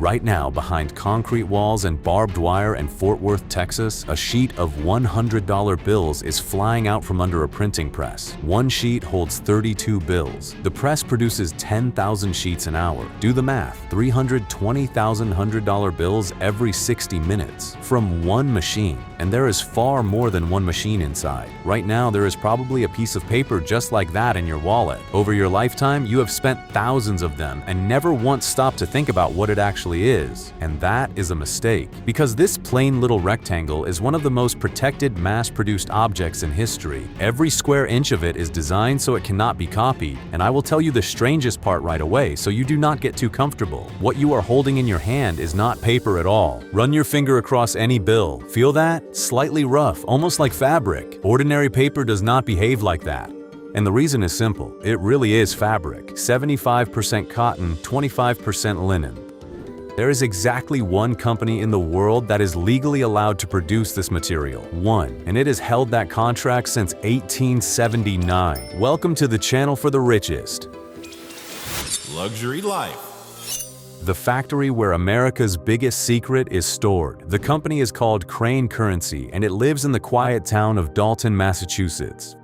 Right now, behind concrete walls and barbed wire in Fort Worth, Texas, a sheet of $100 bills is flying out from under a printing press. One sheet holds 32 bills. The press produces 10,000 sheets an hour. Do the math, 320,000 $100 bills every 60 minutes from one machine. And there is far more than one machine inside. Right now, there is probably a piece of paper just like that in your wallet. Over your lifetime, you have spent thousands of them and never once stopped to think about what it actually is. And that is a mistake, because this plain little rectangle is one of the most protected mass-produced objects in history. Every square inch of it is designed so it cannot be copied, and I will tell you the strangest part right away so you do not get too comfortable. What you are holding in your hand is not paper at all. Run your finger across any bill. Feel that? Slightly rough, almost like fabric. Ordinary paper does not behave like that. And the reason is simple. It really is fabric. 75% cotton, 25% linen. There is exactly one company in the world that is legally allowed to produce this material. One. And it has held that contract since 1879. Welcome to the channel for the richest. Luxury life. The factory where America's biggest secret is stored. The company is called Crane Currency, and it lives in the quiet town of Dalton, Massachusetts.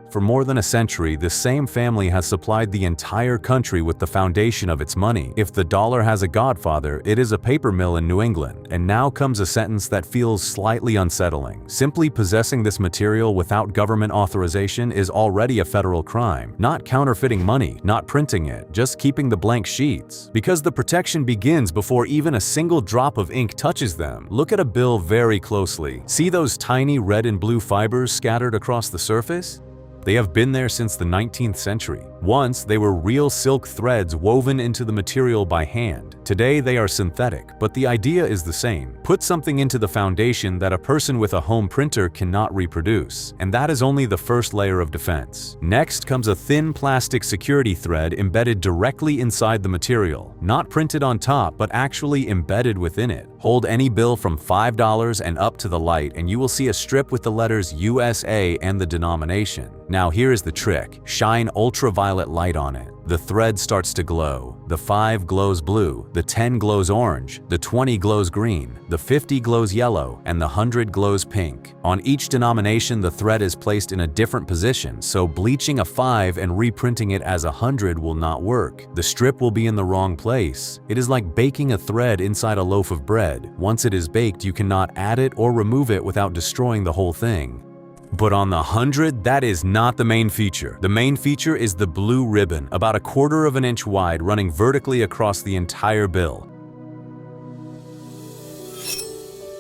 For more than a century, the same family has supplied the entire country with the foundation of its money. If the dollar has a godfather, it is a paper mill in New England. And now comes a sentence that feels slightly unsettling. Simply possessing this material without government authorization is already a federal crime. Not counterfeiting money, not printing it, just keeping the blank sheets. Because the protection begins before even a single drop of ink touches them. Look at a bill very closely. See those tiny red and blue fibers scattered across the surface? They have been there since the 19th century. Once, they were real silk threads woven into the material by hand. Today, they are synthetic, but the idea is the same. Put something into the foundation that a person with a home printer cannot reproduce, and that is only the first layer of defense. Next comes a thin plastic security thread embedded directly inside the material, not printed on top, but actually embedded within it. Hold any bill from $5 and up to the light, and you will see a strip with the letters USA and the denomination. Now here is the trick. Shine ultraviolet light on it. The thread starts to glow. The 5 glows blue, the 10 glows orange, the 20 glows green, the 50 glows yellow, and the 100 glows pink. On each denomination, the thread is placed in a different position, so bleaching a 5 and reprinting it as 100 will not work. The strip will be in the wrong place. It is like baking a thread inside a loaf of bread. Once it is baked, you cannot add it or remove it without destroying the whole thing. But on the 100, that is not the main feature. The main feature is the blue ribbon, about 1/4 of an inch wide, running vertically across the entire bill.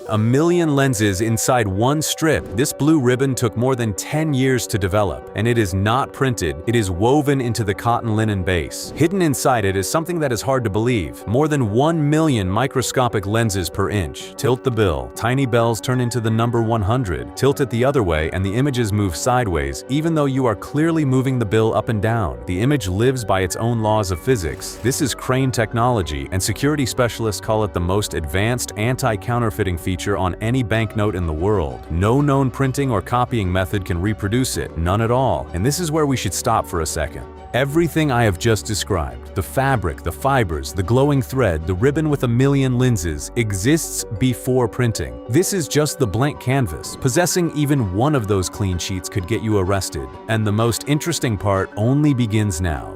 1,000,000 lenses inside one strip. This blue ribbon took more than 10 years to develop, and it is not printed. It is woven into the cotton linen base. Hidden inside it is something that is hard to believe. More than 1,000,000 microscopic lenses per inch. Tilt the bill. Tiny bells turn into the number 100. Tilt it the other way and the images move sideways, even though you are clearly moving the bill up and down. The image lives by its own laws of physics. This is Crane technology, and security specialists call it the most advanced anti-counterfeiting feature on any banknote in the world. No known printing or copying method can reproduce it, none at all. And this is where we should stop for a second. Everything I have just described, the fabric, the fibers, the glowing thread, the ribbon with 1,000,000 lenses, exists before printing. This is just the blank canvas. Possessing even one of those clean sheets could get you arrested. And the most interesting part only begins now.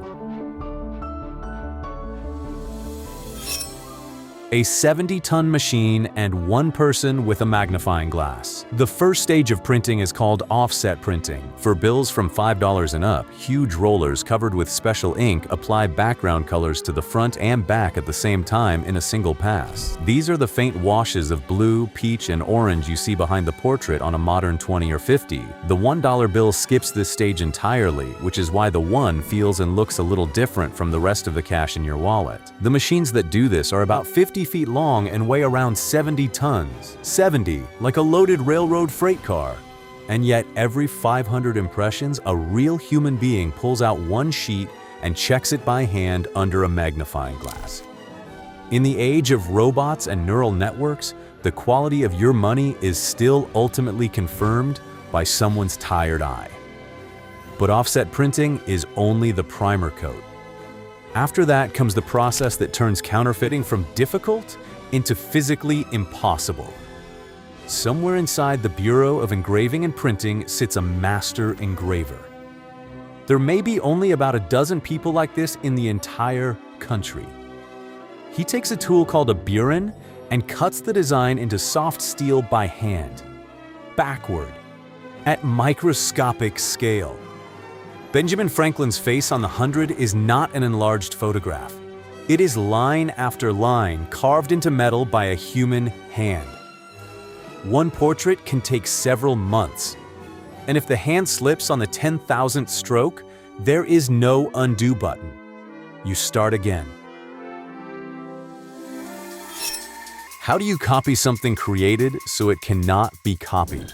A 70-ton machine and one person with a magnifying glass. The first stage of printing is called offset printing. For bills from $5 and up, huge rollers covered with special ink apply background colors to the front and back at the same time in a single pass. These are the faint washes of blue, peach, and orange you see behind the portrait on a modern 20 or 50. The $1 bill skips this stage entirely, which is why the 1 feels and looks a little different from the rest of the cash in your wallet. The machines that do this are about 50 feet long and weigh around 70 tons. 70, like a loaded railroad freight car. And yet every 500 impressions, a real human being pulls out one sheet and checks it by hand under a magnifying glass. In the age of robots and neural networks, the quality of your money is still ultimately confirmed by someone's tired eye. But offset printing is only the primer coat. After that comes the process that turns counterfeiting from difficult into physically impossible. Somewhere inside the Bureau of Engraving and Printing sits a master engraver. There may be only about a dozen people like this in the entire country. He takes a tool called a burin and cuts the design into soft steel by hand, backward, at microscopic scale. Benjamin Franklin's face on the 100 is not an enlarged photograph. It is line after line carved into metal by a human hand. One portrait can take several months. And if the hand slips on the 10,000th stroke, there is no undo button. You start again. How do you copy something created so it cannot be copied?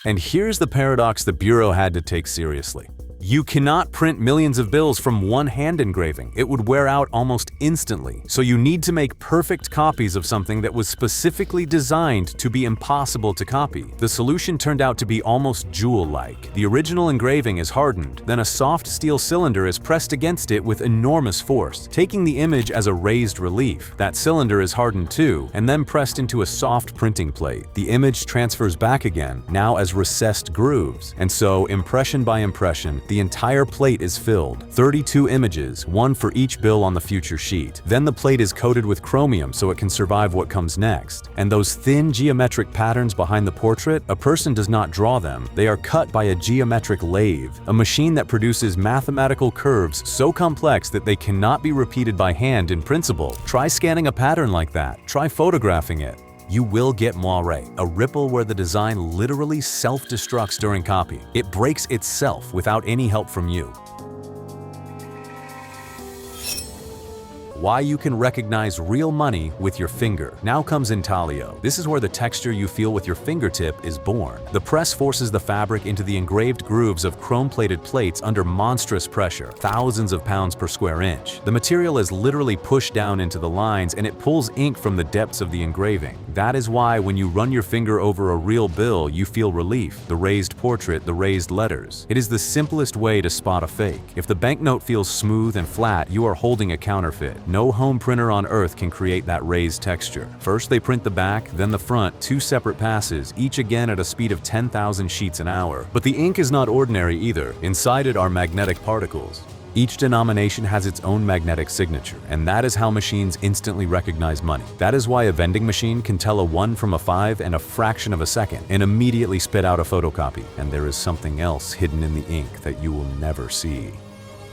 And here's the paradox the Bureau had to take seriously. You cannot print millions of bills from one hand engraving. It would wear out almost instantly. So you need to make perfect copies of something that was specifically designed to be impossible to copy. The solution turned out to be almost jewel-like. The original engraving is hardened, then a soft steel cylinder is pressed against it with enormous force, taking the image as a raised relief. That cylinder is hardened too, and then pressed into a soft printing plate. The image transfers back again, now as recessed grooves. And so, impression by impression, the entire plate is filled. 32 images, one for each bill on the future sheet. Then the plate is coated with chromium so it can survive what comes next. And those thin geometric patterns behind the portrait, a person does not draw them. They are cut by a geometric lathe, a machine that produces mathematical curves so complex that they cannot be repeated by hand in principle. Try scanning a pattern like that. Try photographing it. You will get moire, a ripple where the design literally self-destructs during copy. It breaks itself without any help from you. Why you can recognize real money with your finger. Now comes intaglio. This is where the texture you feel with your fingertip is born. The press forces the fabric into the engraved grooves of chrome-plated plates under monstrous pressure, thousands of pounds per square inch. The material is literally pushed down into the lines and it pulls ink from the depths of the engraving. That is why when you run your finger over a real bill, you feel relief, the raised portrait, the raised letters. It is the simplest way to spot a fake. If the banknote feels smooth and flat, you are holding a counterfeit. No home printer on earth can create that raised texture. First they print the back, then the front, two separate passes, each again at a speed of 10,000 sheets an hour. But the ink is not ordinary either. Inside it are magnetic particles. Each denomination has its own magnetic signature, and that is how machines instantly recognize money. That is why a vending machine can tell a 1 from a 5 in a fraction of a second and immediately spit out a photocopy. And there is something else hidden in the ink that you will never see.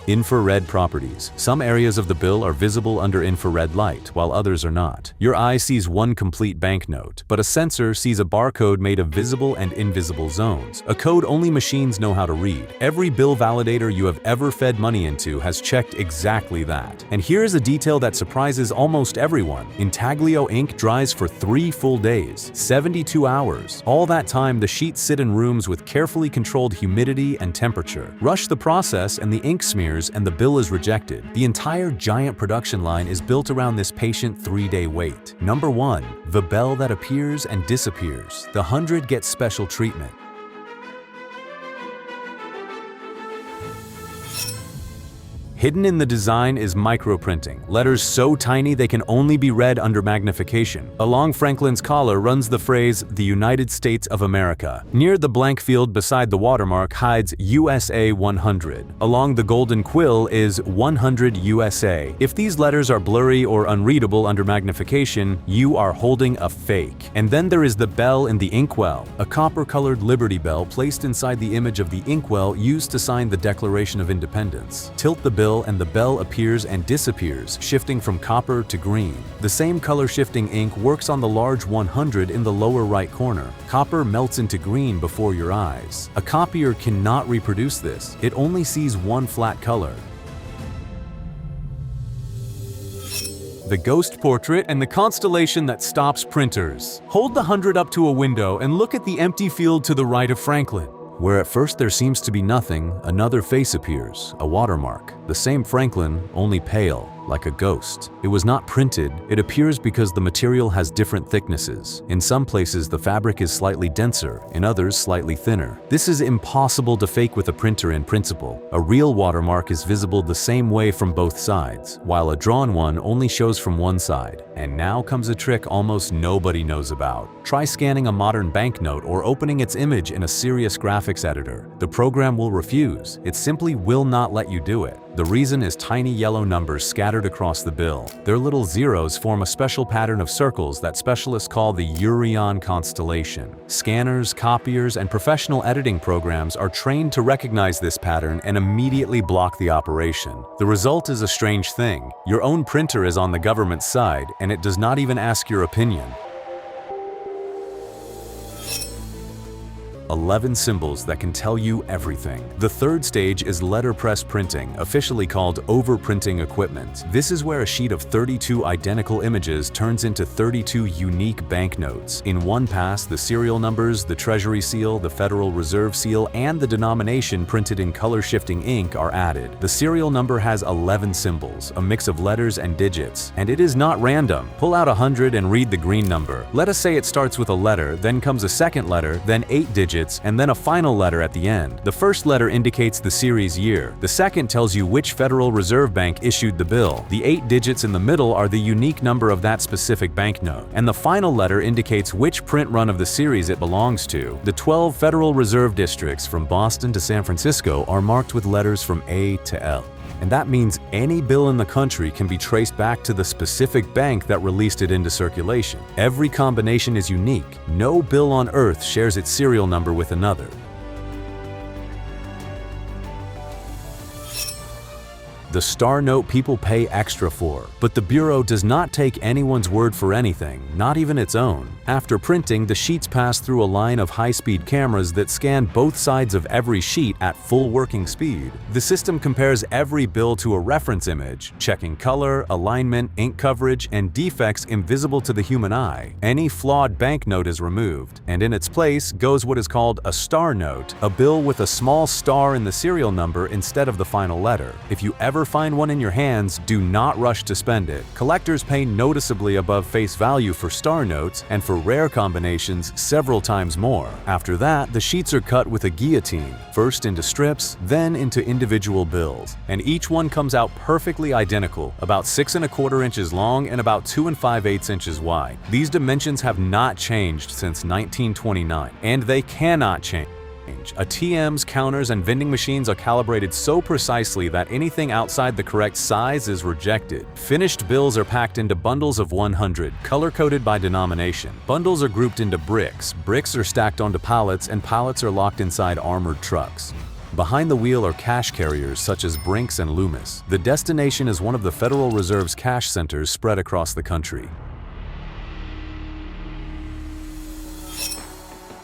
Infrared properties. Some areas of the bill are visible under infrared light, while others are not. Your eye sees one complete banknote, but a sensor sees a barcode made of visible and invisible zones, a code only machines know how to read. Every bill validator you have ever fed money into has checked exactly that. And here is a detail that surprises almost everyone. Intaglio ink dries for 3 full days, 72 hours. All that time, the sheets sit in rooms with carefully controlled humidity and temperature. Rush the process and the ink smears and the bill is rejected. The entire giant production line is built around this patient 3-day wait. Number 1. The bell that appears and disappears. The 100 gets special treatment. Hidden in the design is microprinting, letters so tiny they can only be read under magnification. Along Franklin's collar runs the phrase, "The United States of America." Near the blank field beside the watermark hides USA 100. Along the golden quill is 100 USA. If these letters are blurry or unreadable under magnification, you are holding a fake. And then there is the bell in the inkwell, a copper-colored Liberty Bell placed inside the image of the inkwell used to sign the Declaration of Independence. Tilt the bill and the bell appears and disappears, shifting from copper to green. The same color-shifting ink works on the large 100 in the lower right corner. Copper melts into green before your eyes. A copier cannot reproduce this. It only sees one flat color. The ghost portrait and the constellation that stops printers. Hold the 100 up to a window and look at the empty field to the right of Franklin. Where at first there seems to be nothing, another face appears, a watermark. The same Franklin, only pale. like a ghost. It was not printed. It appears because the material has different thicknesses. In some places, the fabric is slightly denser, in others, slightly thinner. This is impossible to fake with a printer in principle. A real watermark is visible the same way from both sides, while a drawn one only shows from one side. And now comes a trick almost nobody knows about. Try scanning a modern banknote or opening its image in a serious graphics editor. The program will refuse. It simply will not let you do it. The reason is tiny yellow numbers scattered across the bill. Their little zeros form a special pattern of circles that specialists call the Urion constellation. Scanners, copiers, and professional editing programs are trained to recognize this pattern and immediately block the operation. The result is a strange thing. Your own printer is on the government's side, and it does not even ask your opinion. 11 symbols that can tell you everything. The third stage is letterpress printing, officially called overprinting equipment. This is where a sheet of 32 identical images turns into 32 unique banknotes. In one pass, the serial numbers, the Treasury seal, the Federal Reserve seal, and the denomination printed in color-shifting ink are added. The serial number has 11 symbols, a mix of letters and digits, and it is not random. Pull out 100 and read the green number. Let us say it starts with a letter, then comes a second letter, then 8 digits, and then a final letter at the end. The first letter indicates the series year. The second tells you which Federal Reserve Bank issued the bill. The 8 digits in the middle are the unique number of that specific banknote. And the final letter indicates which print run of the series it belongs to. The 12 Federal Reserve districts from Boston to San Francisco are marked with letters from A to L. And that means any bill in the country can be traced back to the specific bank that released it into circulation. Every combination is unique. No bill on earth shares its serial number with another. The star note people pay extra for, but the Bureau does not take anyone's word for anything, not even its own. After printing, the sheets pass through a line of high-speed cameras that scan both sides of every sheet at full working speed. The system compares every bill to a reference image, checking color, alignment, ink coverage, and defects invisible to the human eye. Any flawed banknote is removed, and in its place goes what is called a star note, a bill with a small star in the serial number instead of the final letter. If you ever find one in your hands, do not rush to spend it. Collectors pay noticeably above face value for star notes, and for rare combinations, several times more. After that, the sheets are cut with a guillotine, first into strips, then into individual bills. And each one comes out perfectly identical, about 6 1/4 inches long and about 2 5/8 inches wide. These dimensions have not changed since 1929, and they cannot change. ATMs, counters, and vending machines are calibrated so precisely that anything outside the correct size is rejected. Finished bills are packed into bundles of 100, color-coded by denomination. Bundles are grouped into bricks. Bricks are stacked onto pallets, and pallets are locked inside armored trucks. Behind the wheel are cash carriers such as Brinks and Loomis. The destination is one of the Federal Reserve's cash centers spread across the country.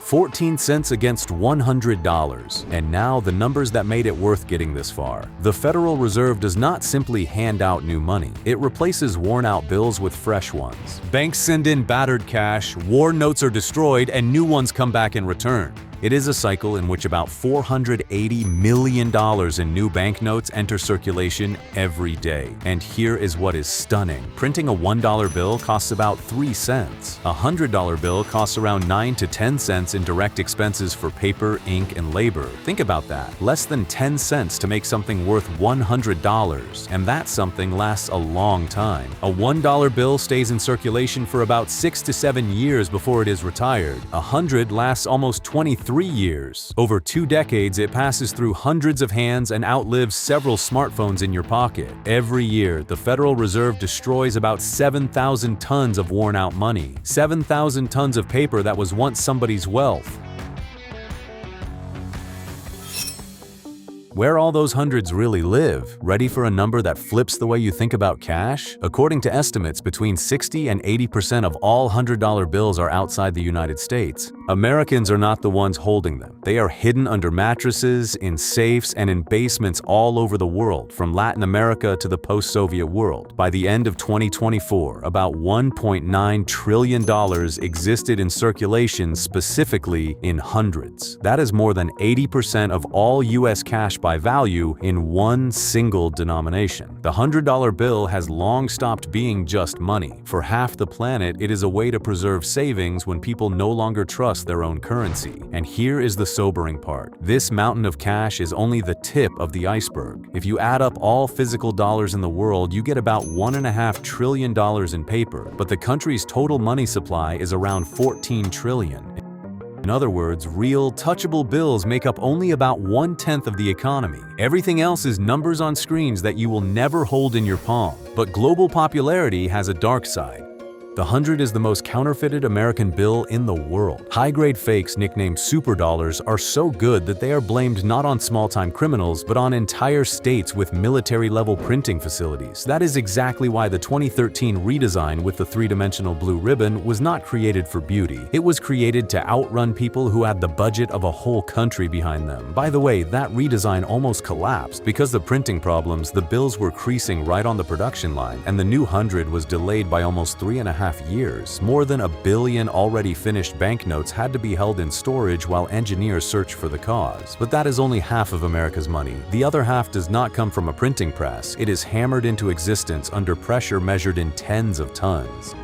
14 cents against $100, and now the numbers that made it worth getting this far. The Federal Reserve does not simply hand out new money. It replaces worn-out bills with fresh ones. Banks send in battered cash, worn notes are destroyed, and new ones come back in return. It is a cycle in which about $480 million in new banknotes enter circulation every day. And here is what is stunning. Printing a $1 bill costs about 3 cents. A $100 bill costs around 9 to 10 cents in direct expenses for paper, ink, and labor. Think about that. Less than 10 cents to make something worth $100. And that something lasts a long time. A $1 bill stays in circulation for about 6 to 7 years before it is retired. A 100 lasts almost 23 years. Over 2 decades, it passes through hundreds of hands and outlives several smartphones in your pocket. Every year, the Federal Reserve destroys about 7,000 tons of worn-out money, 7,000 tons of paper that was once somebody's wealth. Where all those hundreds really live? Ready for a number that flips the way you think about cash? According to estimates, between 60 and 80% of all $100 bills are outside the United States. Americans are not the ones holding them. They are hidden under mattresses, in safes, and in basements all over the world, from Latin America to the post-Soviet world. By the end of 2024, about $1.9 trillion existed in circulation, specifically in hundreds. That is more than 80% of all U.S. cash by value in one single denomination. The $100 bill has long stopped being just money. For half the planet, it is a way to preserve savings when people no longer trust their own currency. And here is the sobering part. This mountain of cash is only the tip of the iceberg. If you add up all physical dollars in the world, you get about $1.5 trillion in paper, but the country's total money supply is around 14 trillion. In other words, real, touchable bills make up only about 1/10 of the economy. Everything else is numbers on screens that you will never hold in your palm. But global popularity has a dark side. The 100 is the most counterfeited American bill in the world. High-grade fakes nicknamed superdollars are so good that they are blamed not on small-time criminals, but on entire states with military-level printing facilities. That is exactly why the 2013 redesign with the three-dimensional blue ribbon was not created for beauty. It was created to outrun people who had the budget of a whole country behind them. By the way, that redesign almost collapsed. Because of printing problems, the bills were creasing right on the production line, and the new 100 was delayed by almost 3.5 years. More than 1 billion already finished banknotes had to be held in storage while engineers searched for the cause. But that is only half of America's money. The other half does not come from a printing press. It is hammered into existence under pressure measured in tens of tons.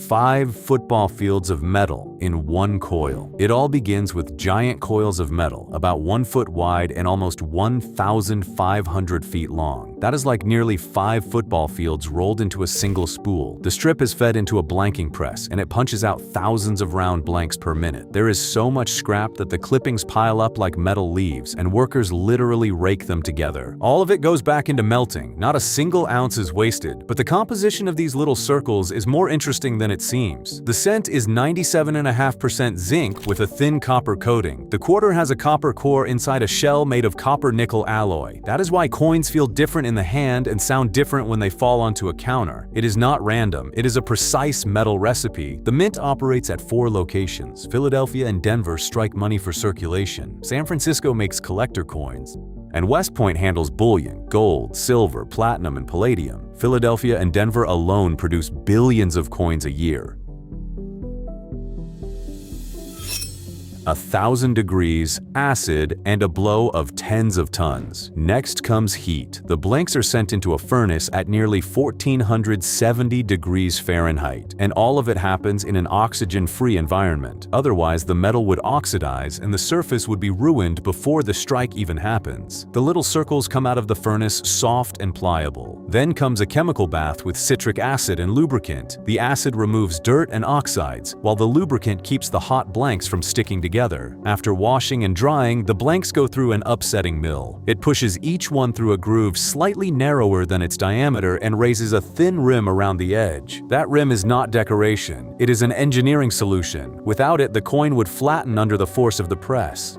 5 football fields of metal in one coil. It all begins with giant coils of metal, about 1 foot wide and almost 1,500 feet long. That is like nearly 5 football fields rolled into a single spool. The strip is fed into a blanking press, and it punches out thousands of round blanks per minute. There is so much scrap that the clippings pile up like metal leaves, and workers literally rake them together. All of it goes back into melting. Not a single ounce is wasted, but the composition of these little circles is more interesting than it seems. The cent is 97.5% zinc with a thin copper coating. The quarter has a copper core inside a shell made of copper-nickel alloy. That is why coins feel different in the hand and sound different when they fall onto a counter. It is not random. It is a precise metal recipe. The mint operates at 4 locations. Philadelphia and Denver strike money for circulation. San Francisco makes collector coins. And West Point handles bullion, gold, silver, platinum, and palladium. Philadelphia and Denver alone produce billions of coins a year. 1,000 degrees, acid, and a blow of tens of tons. Next comes heat. The blanks are sent into a furnace at nearly 1,470 degrees Fahrenheit, and all of it happens in an oxygen-free environment. Otherwise, the metal would oxidize and the surface would be ruined before the strike even happens. The little circles come out of the furnace soft and pliable. Then comes a chemical bath with citric acid and lubricant. The acid removes dirt and oxides, while the lubricant keeps the hot blanks from sticking together. After washing and drying, the blanks go through an upsetting mill. It pushes each one through a groove slightly narrower than its diameter and raises a thin rim around the edge. That rim is not decoration. It is an engineering solution. Without it, the coin would flatten under the force of the press.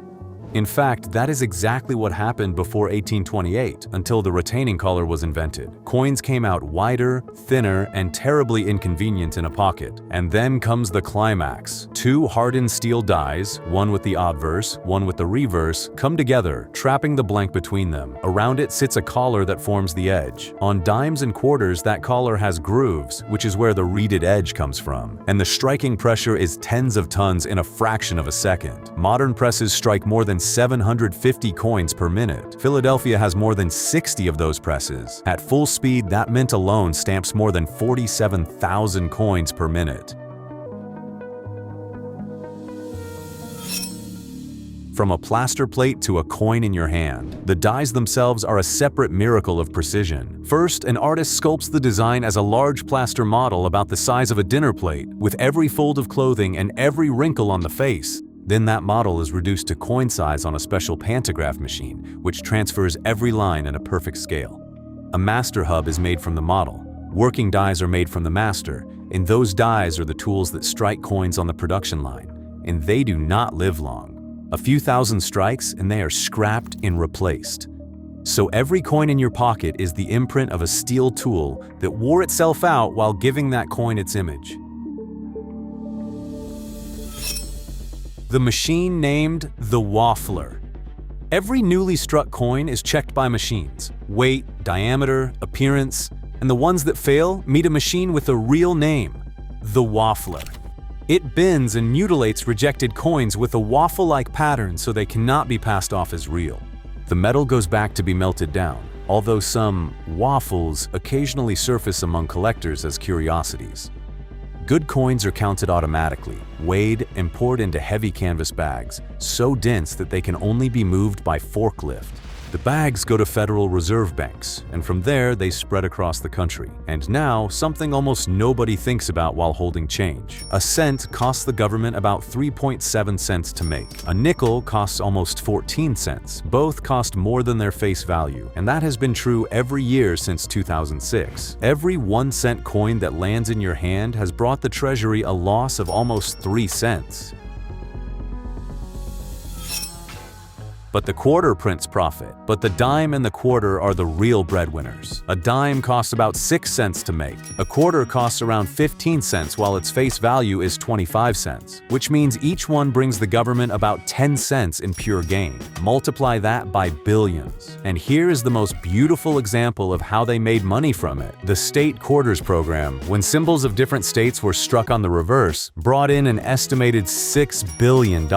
In fact, that is exactly what happened before 1828, until the retaining collar was invented. Coins came out wider, thinner, and terribly inconvenient in a pocket. And then comes the climax. 2 hardened steel dies, one with the obverse, one with the reverse, come together, trapping the blank between them. Around it sits a collar that forms the edge. On dimes and quarters, that collar has grooves, which is where the reeded edge comes from. And the striking pressure is tens of tons in a fraction of a second. Modern presses strike more than 750 coins per minute. Philadelphia has more than 60 of those presses. At full speed, that mint alone stamps more than 47,000 coins per minute. From a plaster plate to a coin in your hand, the dies themselves are a separate miracle of precision. First, an artist sculpts the design as a large plaster model about the size of a dinner plate, with every fold of clothing and every wrinkle on the face. Then that model is reduced to coin size on a special pantograph machine, which transfers every line in a perfect scale. A master hub is made from the model. Working dies are made from the master, and those dies are the tools that strike coins on the production line. And they do not live long. A few thousand strikes and they are scrapped and replaced. So every coin in your pocket is the imprint of a steel tool that wore itself out while giving that coin its image. the machine named the waffler. Every newly struck coin is checked by machines: weight, diameter, appearance, and the ones that fail meet a machine with a real name: the waffler. It bends and mutilates rejected coins with a waffle-like pattern so they cannot be passed off as real. The metal goes back to be melted down, although some waffles occasionally surface among collectors as curiosities. Good coins are counted automatically, weighed, and poured into heavy canvas bags, so dense that they can only be moved by forklift. The bags go to Federal Reserve banks, and from there they spread across the country. And now, something almost nobody thinks about while holding change. A cent costs the government about 3.7 cents to make. A nickel costs almost 14 cents. Both cost more than their face value, and that has been true every year since 2006. Every 1-cent coin that lands in your hand has brought the Treasury a loss of almost 3 cents. But the quarter prints profit. But the dime and the quarter are the real breadwinners. A dime costs about 6 cents to make. A quarter costs around 15 cents while its face value is 25 cents, which means each one brings the government about 10 cents in pure gain. Multiply that by billions. And here is the most beautiful example of how they made money from it. The state quarters program, when symbols of different states were struck on the reverse, brought in an estimated $6 billion.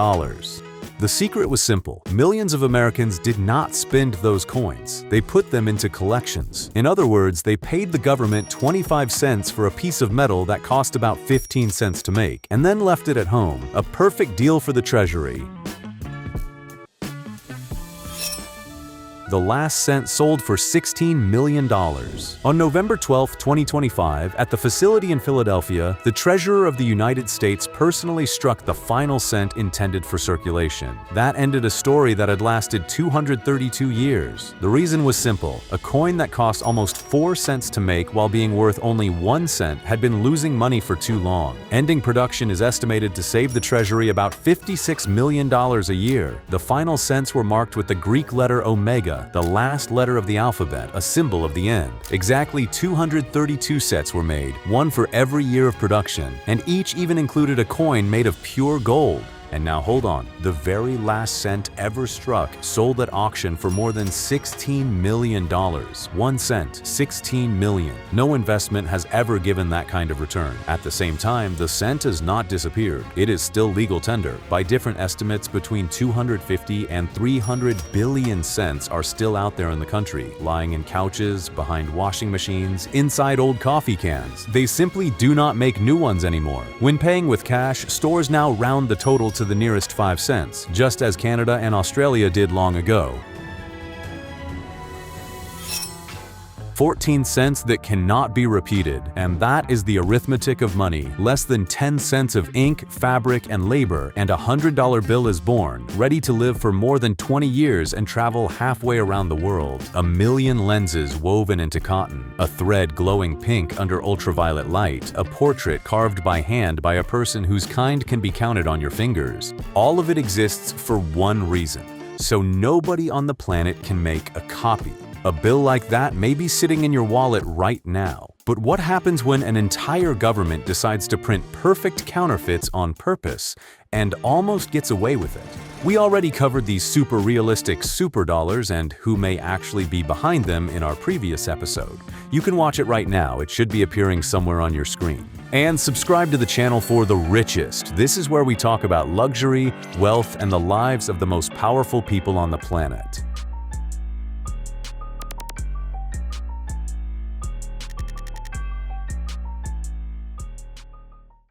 The secret was simple. Millions of Americans did not spend those coins. They put them into collections. In other words, they paid the government 25 cents for a piece of metal that cost about 15 cents to make, and then left it at home. A perfect deal for the Treasury. The last cent sold for $16 million. On November 12, 2025, at the facility in Philadelphia, the Treasurer of the United States personally struck the final cent intended for circulation. That ended a story that had lasted 232 years. The reason was simple. A coin that cost almost 4 cents to make while being worth only 1 cent had been losing money for too long. Ending production is estimated to save the Treasury about $56 million a year. The final cents were marked with the Greek letter omega, the last letter of the alphabet, a symbol of the end. Exactly 232 sets were made, one for every year of production, and each even included a coin made of pure gold. And now hold on, the very last cent ever struck sold at auction for more than $16 million. 1 cent, 16 million. No investment has ever given that kind of return. At the same time, the cent has not disappeared. It is still legal tender. By different estimates, between 250 and 300 billion cents are still out there in the country, lying in couches, behind washing machines, inside old coffee cans. They simply do not make new ones anymore. When paying with cash, stores now round the total to the nearest 5 cents, just as Canada and Australia did long ago. 14 cents that cannot be repeated, and that is the arithmetic of money. Less than 10 cents of ink, fabric, and labor, and a $100 bill is born, ready to live for more than 20 years and travel halfway around the world. A million lenses woven into cotton, a thread glowing pink under ultraviolet light, a portrait carved by hand by a person whose kind can be counted on your fingers. All of it exists for one reason: so nobody on the planet can make a copy. A bill like that may be sitting in your wallet right now. But what happens when an entire government decides to print perfect counterfeits on purpose and almost gets away with it? We already covered these super realistic super dollars and who may actually be behind them in our previous episode. You can watch it right now. It should be appearing somewhere on your screen. And subscribe to the channel for The Richest. This is where we talk about luxury, wealth, and the lives of the most powerful people on the planet.